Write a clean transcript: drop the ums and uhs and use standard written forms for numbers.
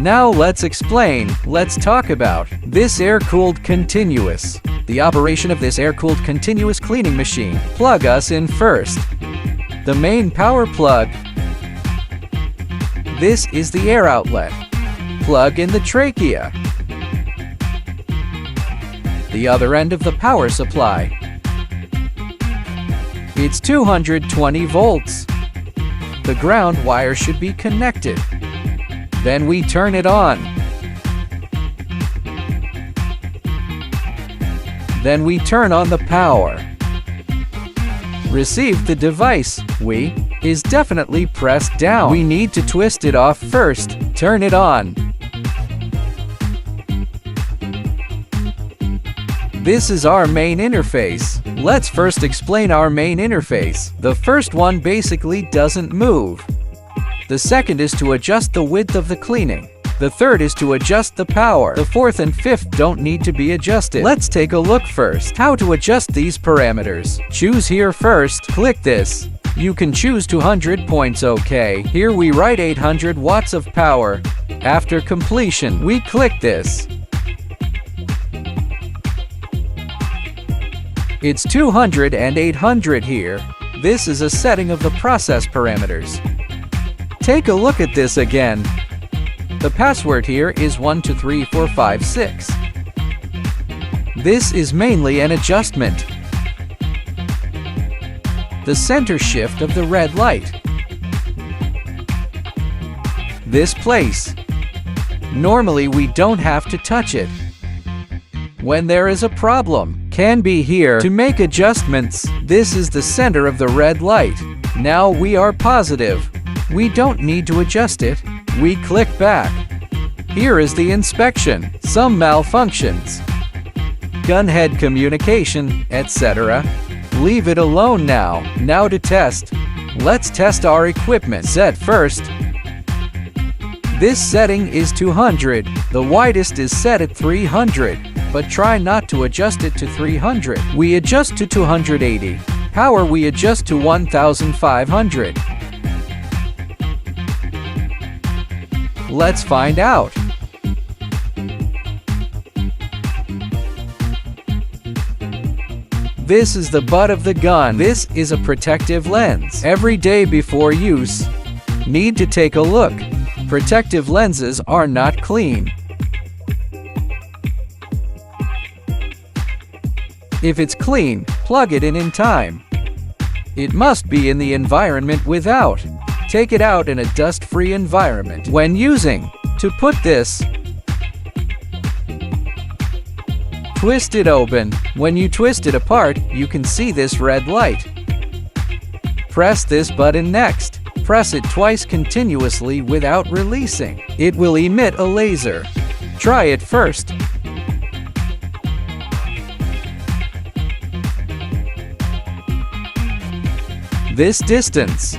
Now let's explain. Let's talk about this air-cooled continuous. The operation of this air-cooled continuous cleaning machine. Plug us in first. The main power plug. This is the air outlet. Plug in the trachea. The other end of the power supply. It's 220 volts. The ground wire should be connected. Then we turn it on. Then we turn on the power. Receive the device. Is definitely pressed down. We need to twist it off first. Turn it on. This is our main interface. Let's first explain our main interface. The first one basically doesn't move. The second is to adjust the width of the cleaning. The third is to adjust the power. The fourth and fifth don't need to be adjusted. Let's take a look first. How to adjust these parameters. Choose here first. Click this. You can choose 200 points. OK. Here we write 800 watts of power. After completion, we click this. It's 200 and 800 here. This is a setting of the process parameters. Take a look at this again. The password here is 123456. This is mainly an adjustment. The center shift of the red light. This place. Normally we don't have to touch it. When there is a problem, can be here to make adjustments. This is the center of the red light. Now we are positive. We don't need to adjust it. We click back. Here is the inspection. Some malfunctions. Gunhead communication, etc. Leave it alone now. Now to test. Let's test our equipment. Set first. This setting is 200. The widest is set at 300, but try not to adjust it to 300. We adjust to 280. Power we adjust to 1500. Let's find out. This is the butt of the gun. This is a protective lens. Every day before use, need to take a look. Protective lenses are not clean. If it's clean, plug it in time. It must be in the environment without. Take it out in a dust-free environment. When using, to put this, twist it open. When you twist it apart, you can see this red light. Press this button next. Press it twice continuously without releasing. It will emit a laser. Try it first. This distance.